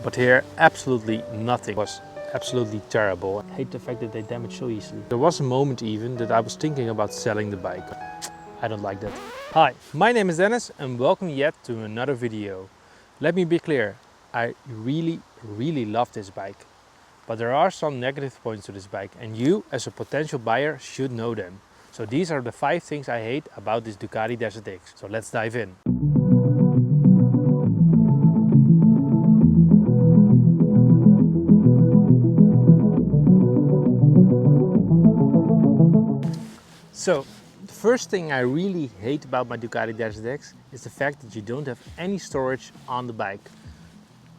But here, absolutely nothing. It was absolutely terrible. I hate the fact that they damage so easily. There was a moment even that I was thinking about selling the bike. I don't like that. Hi, my name is Dennis and welcome yet to another video. Let me be clear, I really love this bike. But there are some negative points to this bike and you as a potential buyer should know them. So these are the 5 things I hate about this Ducati Desert X. So let's dive in. So the first thing I really hate about my Ducati Desert X is the fact that you don't have any storage on the bike.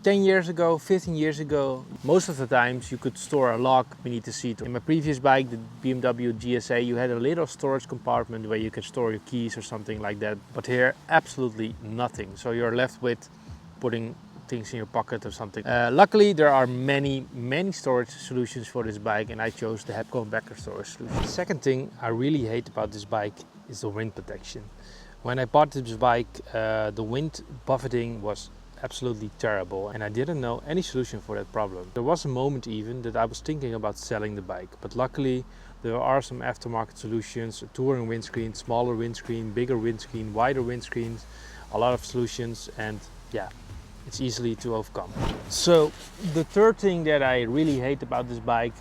10 years ago, 15 years ago, most of the times you could store a lock beneath the seat. In my previous bike, the BMW GSA, you had a little storage compartment where you could store your keys or something like that. But here, absolutely nothing. So you're left with putting things in your pocket or something. Luckily, there are many storage solutions for this bike and I chose the Hepco Becker storage solution. The second thing I really hate about this bike is the wind protection. When I bought this bike, the wind buffeting was absolutely terrible and I didn't know any solution for that problem. There was a moment even that I was thinking about selling the bike, but luckily there are some aftermarket solutions, a touring windscreen, smaller windscreen, bigger windscreen, wider windscreens, a lot of solutions, and yeah, it's easily to overcome. So the third thing that I really hate about this bike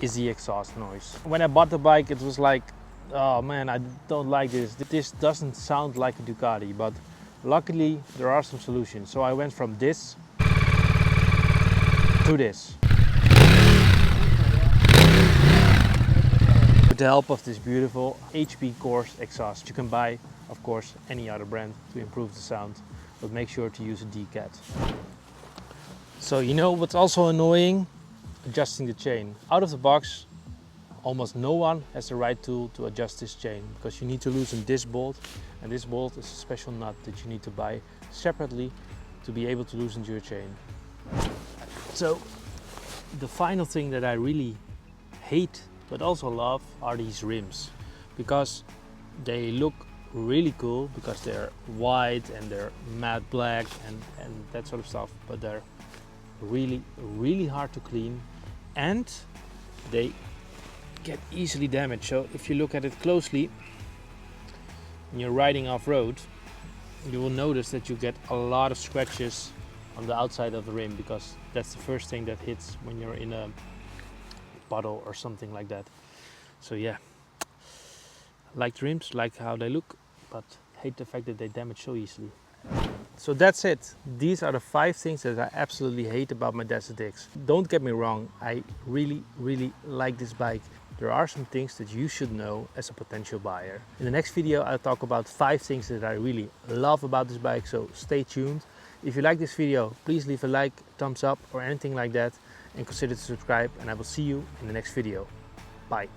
is the exhaust noise. When I bought the bike it was like, oh man, I don't like this. This doesn't sound like a Ducati, but luckily there are some solutions. So I went from this to this. With the help of this beautiful HP Corse exhaust. You can buy, of course, any other brand to improve the sound, but make sure to use a DCAT. So you know what's also annoying? Adjusting the chain. Out of the box, almost no one has the right tool to adjust this chain because you need to loosen this bolt, and this bolt is a special nut that you need to buy separately to be able to loosen your chain. So the final thing that I really hate but also love are these rims, because they look really cool because they're white and they're matte black and that sort of stuff, but they're really hard to clean and they get easily damaged. So if you look at it closely when you're riding off-road, you will notice that you get a lot of scratches on the outside of the rim, because that's the first thing that hits when you're in a puddle or something like that. So yeah, like the rims, like how they look, but hate the fact that they damage so easily. So that's it. These are the 5 things that I absolutely hate about my Desert X. Don't get me wrong, I really like this bike. There are some things that you should know as a potential buyer. In the next video I'll talk about 5 things that I really love about this bike, so stay tuned. If you like this video, please leave a like, thumbs up or anything like that, and consider to subscribe, and I will see you in the next video. Bye.